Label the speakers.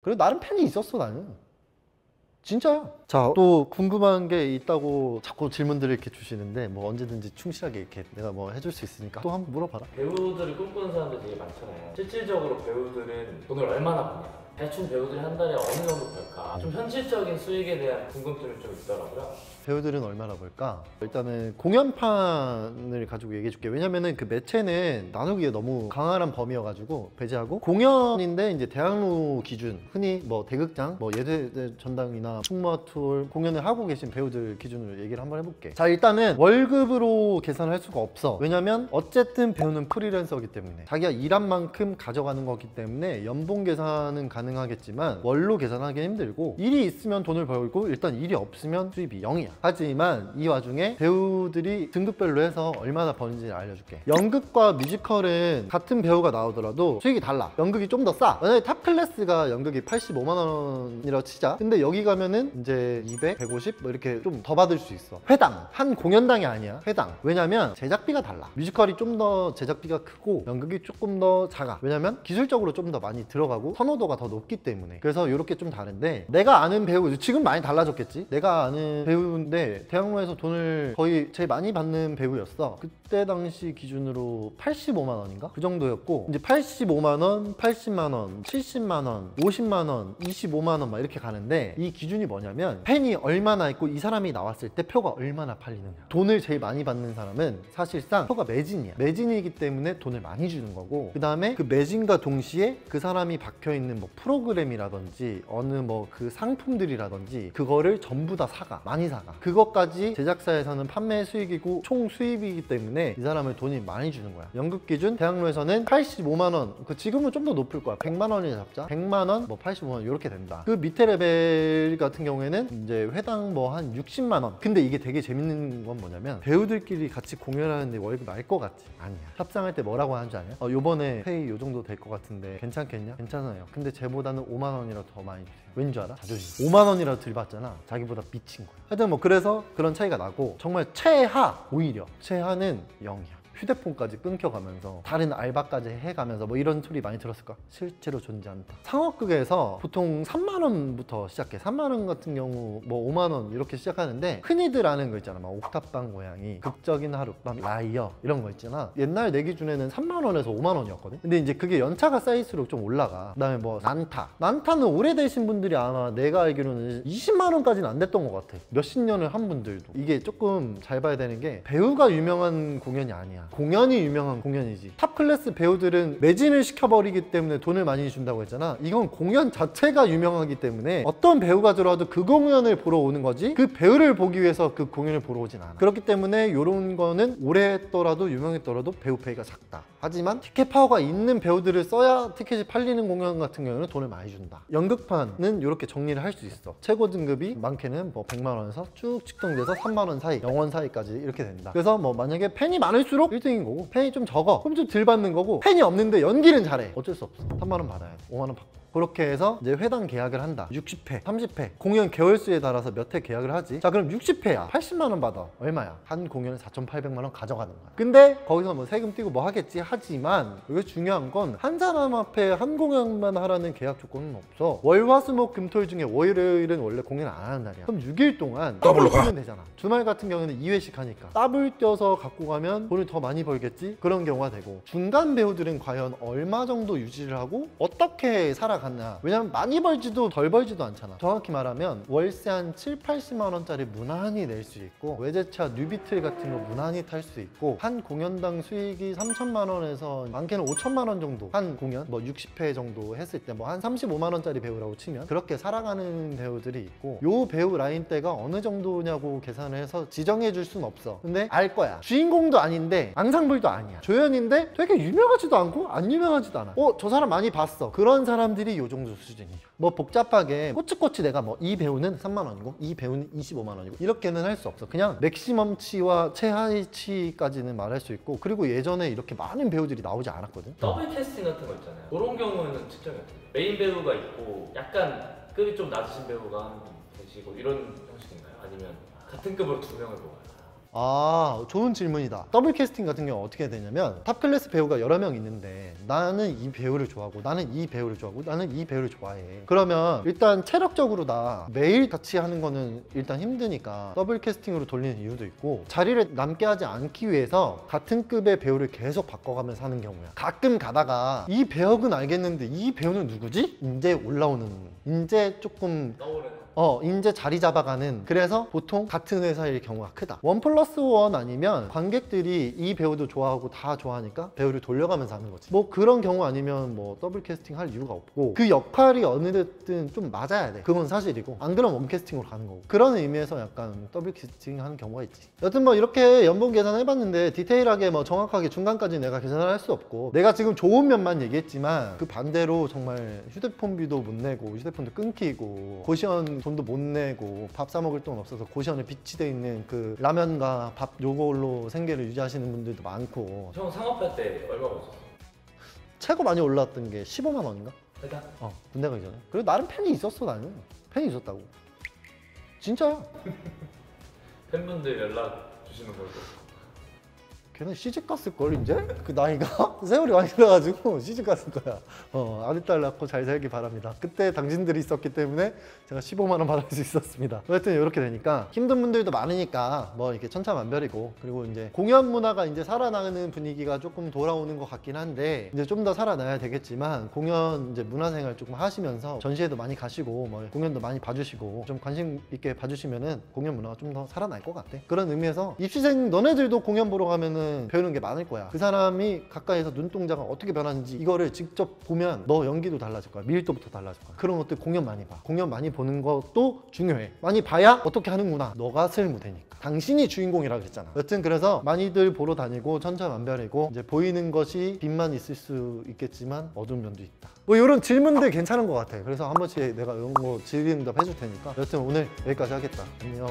Speaker 1: 그래도 나름 팬이 있었어 나는. 진짜야. 자, 또 궁금한 게 있다고 자꾸 질문들을 이렇게 주시는데 뭐 언제든지 충실하게 이렇게 내가 뭐 해줄 수 있으니까 또 한번 물어봐라.
Speaker 2: 배우들을 꿈꾸는 사람들 되게 많잖아요. 실질적으로 배우들은 돈을 얼마나 버냐, 대충 배우들이 한 달에 어느 정도 벌까, 좀 현실적인 수익에 대한 궁금증이 좀 있더라고요.
Speaker 1: 배우들은 얼마나 벌까? 일단은 공연판을 가지고 얘기해 줄게. 왜냐면은 그 매체는 나누기에 너무 강한 범위여가지고 배제하고, 공연인데 이제 대학로 기준, 흔히 뭐 대극장, 뭐 예대 전당이나 충무아트홀 공연을 하고 계신 배우들 기준으로 얘기를 한번 해볼게. 자, 일단은 월급으로 계산할 수가 없어. 왜냐면 어쨌든 배우는 프리랜서이기 때문에 자기가 일한 만큼 가져가는 거기 때문에 연봉 계산은 가능하겠지만 월로 계산하기 힘들고, 일이 있으면 돈을 벌고 일단 일이 없으면 수입이 0이야. 하지만 이 와중에 배우들이 등급별로 해서 얼마나 버는지 알려줄게. 연극과 뮤지컬은 같은 배우가 나오더라도 수익이 달라. 연극이 좀 더 싸. 만약에 탑 클래스가 연극이 85만 원이라고 치자. 근데 여기 가면은 이제 200, 150 뭐 이렇게 좀 더 받을 수 있어. 회당. 한 공연당이 아니야. 회당. 왜냐면 제작비가 달라. 뮤지컬이 좀 더 제작비가 크고 연극이 조금 더 작아. 왜냐면 기술적으로 좀 더 많이 들어가고 선호도가 더 높기 때문에. 그래서 이렇게 좀 다른데, 내가 아는 배우, 지금 많이 달라졌겠지? 내가 아는 배우인데 대학로에서 돈을 거의 제일 많이 받는 배우였어. 그때 당시 기준으로 85만 원인가? 그 정도였고, 이제 85만 원, 80만 원, 70만 원, 50만 원, 25만 원 막 이렇게 가는데, 이 기준이 뭐냐면 팬이 얼마나 있고 이 사람이 나왔을 때 표가 얼마나 팔리느냐. 돈을 제일 많이 받는 사람은 사실상 표가 매진이야. 매진이기 때문에 돈을 많이 주는 거고, 그 다음에 그 매진과 동시에 그 사람이 박혀있는 뭐 프로그램이라든지 어느 뭐 그 상품들이라든지 그거를 전부 다 사가. 많이 사가. 그것까지 제작사에서는 판매 수익이고 총 수입이기 때문에 이 사람을 돈이 많이 주는 거야. 연극 기준 대학로에서는 85만 원, 그 지금은 좀 더 높을 거야. 100만 원이 잡자. 100만 원, 뭐 85만 원 이렇게 된다. 그 밑에 레벨 같은 경우에는 이제 회당 뭐 한 60만 원. 근데 이게 되게 재밌는 건 뭐냐면, 배우들끼리 같이 공연하는데 월급 날 것 같지? 아니야. 협상할 때 뭐라고 하는 줄 아냐? 요번에 페이 요 정도 될 것 같은데 괜찮겠냐? 괜찮아요. 근데 쟤보다는 5만 원이라도 더 많이 주세요. 왠 줄 알아? 자존심. 5만 원이라도 들받잖아. 자기보다 미친 거야. 하여튼 뭐 그래서 그런 차이가 나고, 정말 최하, 오히려 최하는 0이야. 휴대폰까지 끊겨가면서 다른 알바까지 해가면서 뭐 이런 소리 많이 들었을까? 실제로 존재 않다. 상업극에서 보통 3만 원부터 시작해. 3만 원 같은 경우 뭐 5만 원 이렇게 시작하는데, 흔히들 아는 거 있잖아. 막 옥탑방 고양이, 극적인 하룻밤, 라이어 이런 거 있잖아. 옛날 내 기준에는 3만 원에서 5만 원이었거든. 근데 이제 그게 연차가 쌓일수록 좀 올라가. 그 다음에 뭐 난타는 오래되신 분들이 아마 내가 알기로는 20만 원까지는 안 됐던 것 같아. 몇십 년을 한 분들도. 이게 조금 잘 봐야 되는 게, 배우가 유명한 공연이 아니야. 공연이 유명한 공연이지. 탑 클래스 배우들은 매진을 시켜버리기 때문에 돈을 많이 준다고 했잖아. 이건 공연 자체가 유명하기 때문에 어떤 배우가 들어와도 그 공연을 보러 오는 거지, 그 배우를 보기 위해서 그 공연을 보러 오진 않아. 그렇기 때문에 이런 거는 오래 했더라도 유명했더라도 배우 페이가 작다. 하지만 티켓 파워가 있는 배우들을 써야 티켓이 팔리는 공연 같은 경우는 돈을 많이 준다. 연극판은 이렇게 정리를 할 수 있어. 최고 등급이 많게는 뭐 100만 원에서 쭉 측정돼서 3만 원 사이, 0원 사이까지 이렇게 된다. 그래서 뭐 만약에 팬이 많을수록 1등인 거고, 팬이 좀 적어 그럼 좀 덜 받는 거고, 팬이 없는데 연기는 잘해 어쩔 수 없어. 3만 원 받아야 돼. 5만 원 받고. 그렇게 해서 이제 회당 계약을 한다. 60회, 30회, 공연 개월수에 따라서 몇 회 계약을 하지. 자, 그럼 60회야 80만 원 받아. 얼마야? 한 공연에 4,800만 원 가져가는 거야. 근데 거기서 뭐 세금 띄고 뭐 하겠지. 하지만 이게 중요한 건, 한 사람 앞에 한 공연만 하라는 계약 조건은 없어. 월화수목 금토일 중에 월요일은 원래 공연 안 하는 날이야. 그럼 6일 동안 더블로 가면 되잖아. 주말 같은 경우는 2회씩 하니까 더블 떼서 갖고 가면 돈을 더 많이 벌겠지. 그런 경우가 되고, 중간 배우들은 과연 얼마 정도 유지를 하고 어떻게 살아가냐. 왜냐면 많이 벌지도 덜 벌지도 않잖아. 정확히 말하면 월세 한 7, 80만 원짜리 무난히 낼 수 있고, 외제차 뉴비틀 같은 거 무난히 탈 수 있고, 한 공연당 수익이 3천만 원에서 많게는 5천만 원 정도, 한 공연 뭐 60회 정도 했을 때 뭐 한 35만 원짜리 배우라고 치면 그렇게 살아가는 배우들이 있고, 요 배우 라인대가 어느 정도냐고 계산을 해서 지정해 줄 순 없어. 근데 알 거야. 주인공도 아닌데 앙상블도 아니야. 조연인데 되게 유명하지도 않고 안 유명하지도 않아. 저 사람 많이 봤어. 그런 사람들이 요 정도 수준이죠. 뭐 복잡하게 꼬치꼬치 내가 뭐 이 배우는 3만 원이고 이 배우는 25만 원이고 이렇게는 할 수 없어. 그냥 맥시멈치와 최하위치까지는 말할 수 있고, 그리고 예전에 이렇게 많은 배우들이 나오지 않았거든.
Speaker 2: 더블 캐스팅 같은 거 있잖아요. 그런 경우에는 측정이 어떻게 돼요? 메인 배우가 있고 약간 급이 좀 낮으신 배우가 한 분 계시고 이런 형식인가요? 아니면 같은 급으로 두 명을 뽑아요?
Speaker 1: 아, 좋은 질문이다. 더블 캐스팅 같은 경우 어떻게 해야 되냐면 탑 클래스 배우가 여러 명 있는데 나는 이 배우를 좋아하고 나는 이 배우를 좋아하고 나는 이 배우를 좋아해. 그러면 일단 체력적으로 다 매일 같이 하는 거는 일단 힘드니까 더블 캐스팅으로 돌리는 이유도 있고, 자리를 남게 하지 않기 위해서 같은 급의 배우를 계속 바꿔가면서 하는 경우야. 가끔 가다가 이 배역은 알겠는데 이 배우는 누구지? 이제 올라오는, 이제 조금
Speaker 2: 떠오르는.
Speaker 1: 이제 자리 잡아가는. 그래서 보통 같은 회사일 경우가 크다. 1+1 아니면 관객들이 이 배우도 좋아하고 다 좋아하니까 배우를 돌려가면서 하는 거지. 뭐 그런 경우 아니면 뭐 더블 캐스팅 할 이유가 없고, 그 역할이 어느든 좀 맞아야 돼. 그건 사실이고, 안 그러면 원캐스팅으로 가는 거고. 그런 의미에서 약간 더블 캐스팅 하는 경우가 있지. 여튼 뭐 이렇게 연봉 계산을 해봤는데 디테일하게 뭐 정확하게 중간까지 내가 계산을 할 수 없고, 내가 지금 좋은 면만 얘기했지만 그 반대로 정말 휴대폰비도 못 내고 휴대폰도 끊기고 고시원 돈도 못 내고 밥 사 먹을 돈 없어서 고시원에 비치돼 있는 그 라면과 밥 요걸로 생계를 유지하시는 분들도 많고.
Speaker 2: 형 상업할 때 얼마 버셨어?
Speaker 1: 최고 많이 올랐던 게 15만 원인가?
Speaker 2: 일단
Speaker 1: 군대 가기 전에. 그리고 나름 팬이 있었어. 나는 팬이 있었다고. 진짜야.
Speaker 2: 팬분들 연락 주시는 걸로.
Speaker 1: 걔는 시집 갔을 걸 이제? 그 나이가? 세월이 많이 들어가지고 시집 갔을 거야. 아들딸 낳고 잘 살기 바랍니다. 그때 당신들이 있었기 때문에 제가 15만 원 받을 수 있었습니다. 어쨌든 이렇게 되니까 힘든 분들도 많으니까 뭐 이렇게 천차만별이고, 그리고 이제 공연 문화가 이제 살아나는 분위기가 조금 돌아오는 것 같긴 한데 이제 좀 더 살아나야 되겠지만, 공연 이제 문화생활 조금 하시면서 전시회도 많이 가시고 뭐 공연도 많이 봐주시고 좀 관심 있게 봐주시면은 공연 문화가 좀 더 살아날 것 같아. 그런 의미에서 입시생 너네들도 공연 보러 가면은 배우는 게 많을 거야. 그 사람이 가까이서 눈동자가 어떻게 변하는지 이거를 직접 보면 너 연기도 달라질 거야. 밀도부터 달라질 거야. 그런 것들 공연 많이 봐. 공연 많이 보는 것도 중요해. 많이 봐야 어떻게 하는구나. 너가 쓸 무대니까. 당신이 주인공이라 그랬잖아. 여튼 그래서 많이들 보러 다니고 천차만별이고, 이제 보이는 것이 빛만 있을 수 있겠지만 어두운 면도 있다. 뭐 이런 질문들 괜찮은 것 같아. 그래서 한 번씩 내가 이런 거 질의응답 해줄 테니까. 여튼 오늘 여기까지 하겠다. 안녕.